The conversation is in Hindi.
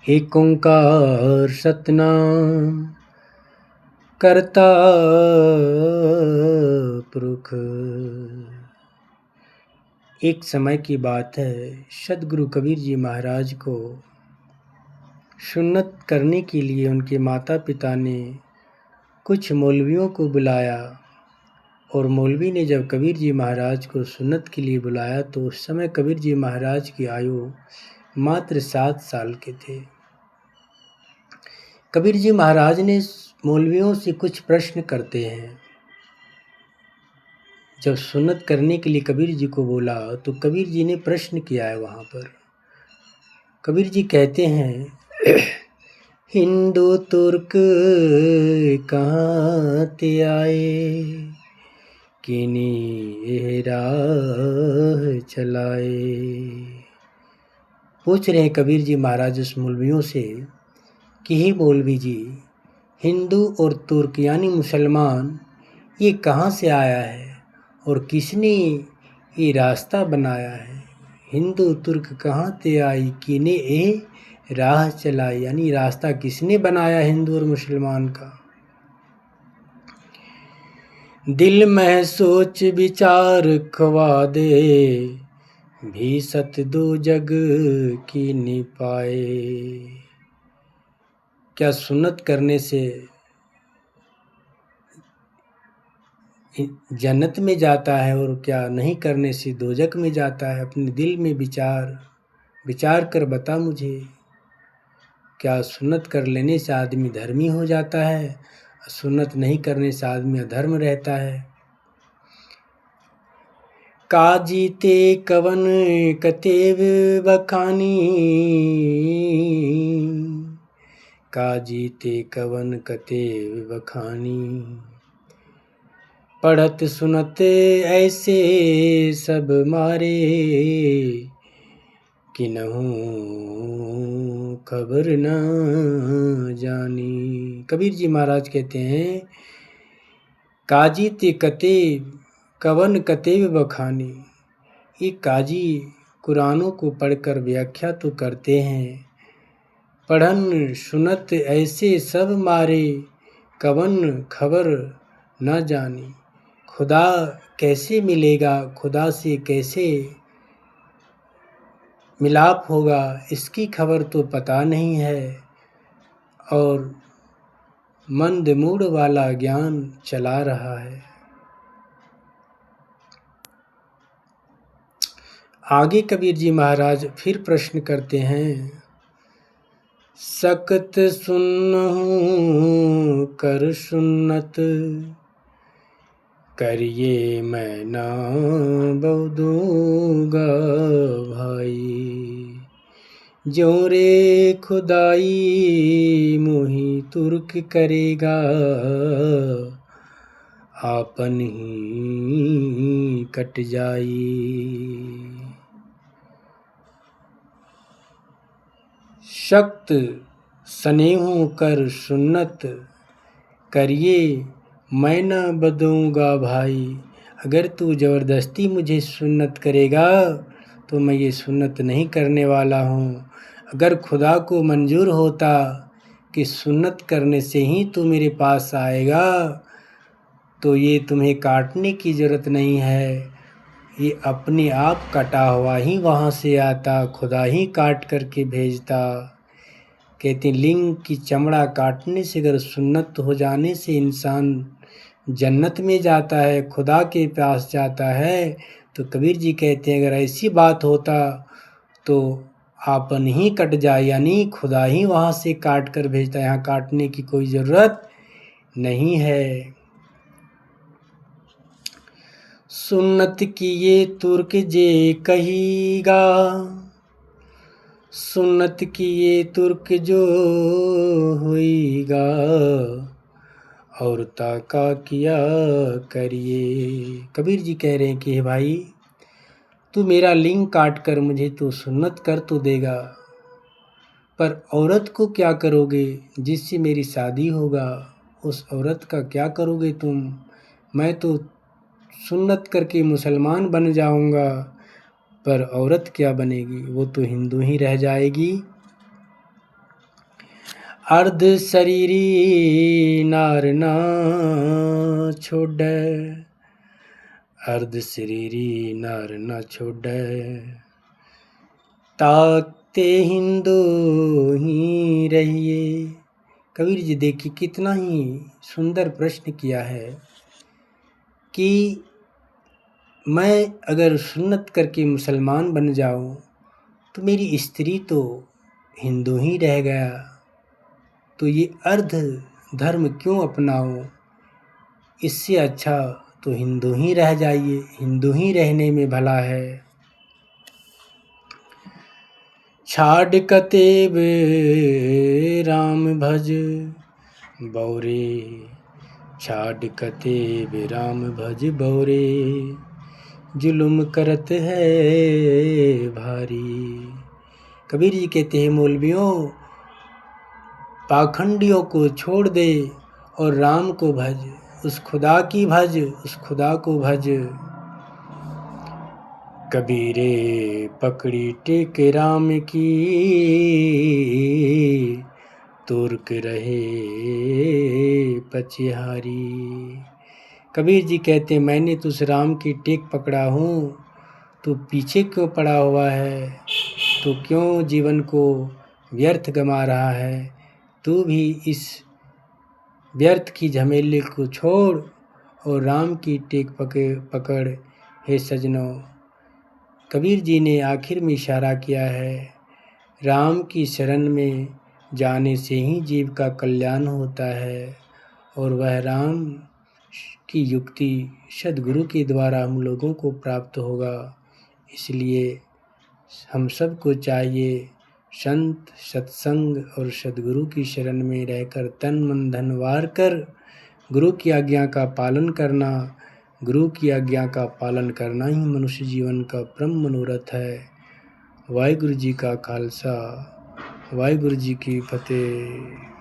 एक ओंकार सतनाम करता पुरख। एक समय की बात है, सद्गुरु कबीर जी महाराज को सुन्नत करने के लिए उनके माता पिता ने कुछ मौलवियों को बुलाया और मौलवी ने जब कबीर जी महाराज को सुन्नत के लिए बुलाया तो उस समय कबीर जी महाराज की आयु मात्र 7 साल के थे। कबीर जी महाराज ने मौलवियों से कुछ प्रश्न करते हैं। जब सुन्नत करने के लिए कबीर जी को बोला तो कबीर जी ने प्रश्न किया है। वहाँ पर कबीर जी कहते हैं, हिंदू तुर्क कहाँ ते आए, किनी ये राह चलाए। पूछ रहे हैं कबीर जी महाराज उस मौलवियों से कि हे मौलवी जी, हिंदू और तुर्क यानी मुसलमान ये कहाँ से आया है और किसने ये रास्ता बनाया है। हिंदू तुर्क कहाँ ते आई, किने ए राह चलाई, यानी रास्ता किसने बनाया हिंदू और मुसलमान का। दिल में सोच विचार खवा दे, भी सत दो जग की नि पाए। क्या सुन्नत करने से जन्नत में जाता है और क्या नहीं करने से दोजक में जाता है। अपने दिल में विचार कर बता मुझे, क्या सुन्नत कर लेने से आदमी धर्मी हो जाता है, सुन्नत नहीं करने से आदमी अधर्म रहता है। काजी ते कवन कतेव बखानी, काजी ते कवन कतेव बखानी। पढ़त सुनत ऐसे सब मारे, किन्हू खबर न जानी। कबीर जी महाराज कहते हैं, काजी ते कते कवन कतेव बखानी। ये काजी कुरानों को पढ़कर व्याख्या तो करते हैं, पढ़न सुनत ऐसे सब मारे, कवन खबर न जानी। खुदा कैसे मिलेगा, खुदा से कैसे मिलाप होगा, इसकी खबर तो पता नहीं है और मंद मूड वाला ज्ञान चला रहा है। आगे कबीर जी महाराज फिर प्रश्न करते हैं, सकत सुनहु कर सुन्नत, करिए मैं ना बहु दूंगा भाई। ज्यों रे खुदाई मोहि तुर्क करेगा, आपन ही कट जाई। शक्त स्नेहु कर सुन्नत, करिए मैं न बदूंगा भाई। अगर तू ज़बरदस्ती मुझे सुन्नत करेगा तो मैं ये सुन्नत नहीं करने वाला हूँ। अगर खुदा को मंजूर होता कि सुन्नत करने से ही तू मेरे पास आएगा तो ये तुम्हें काटने की ज़रूरत नहीं है, ये अपने आप कटा हुआ ही वहाँ से आता, खुदा ही काट करके भेजता। कहते लिंग की चमड़ा काटने से, अगर सुन्नत हो जाने से इंसान जन्नत में जाता है, खुदा के पास जाता है, तो कबीर जी कहते हैं अगर ऐसी बात होता तो आपन ही कट जाए, यानी खुदा ही वहाँ से काट कर भेजता, यहाँ काटने की कोई ज़रूरत नहीं है। सुन्नत किए तुर्क जे कहीगा, सुन्नत किए तुर्क जो होईगा, औरता का किया करिए। कबीर जी कह रहे हैं कि हे भाई, तू मेरा लिंग काट कर मुझे तो सुन्नत कर तो देगा, पर औरत को क्या करोगे जिससे मेरी शादी होगा, उस औरत का क्या करोगे तुम। मैं तो सुन्नत करके मुसलमान बन जाऊंगा, पर औरत क्या बनेगी, वो तो हिंदू ही रह जाएगी। अर्ध शरीरी नार ना छोड़ै, अर्ध शरीरी नार ना छोड़ै, ताकते हिंदू ही रहिए। कबीर जी देखिए कितना ही सुंदर प्रश्न किया है कि मैं अगर सुन्नत करके मुसलमान बन जाऊं तो मेरी स्त्री तो हिंदू ही रह गया, तो ये अर्ध धर्म क्यों अपनाऊं, इससे अच्छा तो हिंदू ही रह जाइए, हिंदू ही रहने में भला है। छाड़ कतेब राम भज बौरे, छाड़ कतेब राम भज बौरे, जुल्म करत है भारी। कबीर जी कहते हैं मौलवियों, पाखंडियों को छोड़ दे और राम को भज, उस खुदा की भज, उस खुदा को भज। कबीरे पकड़ी टेक राम की, तुर्क रहे पचिहारी। कबीर जी कहते मैंने तो उस राम की टेक पकड़ा हूँ, तो पीछे क्यों पड़ा हुआ है, तो क्यों जीवन को व्यर्थ गंवा रहा है। तू भी इस व्यर्थ की झमेले को छोड़ और राम की टेक पकड़ हे सजनों। कबीर जी ने आखिर में इशारा किया है, राम की शरण में जाने से ही जीव का कल्याण होता है, और वह राम की युक्ति सद्गुरु के द्वारा हम लोगों को प्राप्त होगा। इसलिए हम सबको चाहिए संत सत्संग और सद्गुरु की शरण में रहकर तन मन धन वार कर गुरु की आज्ञा का पालन करना। गुरु की आज्ञा का पालन करना ही मनुष्य जीवन का परम मनोरथ है। वाहिगुरु जी का खालसा, वाहिगुरु जी की फतेह।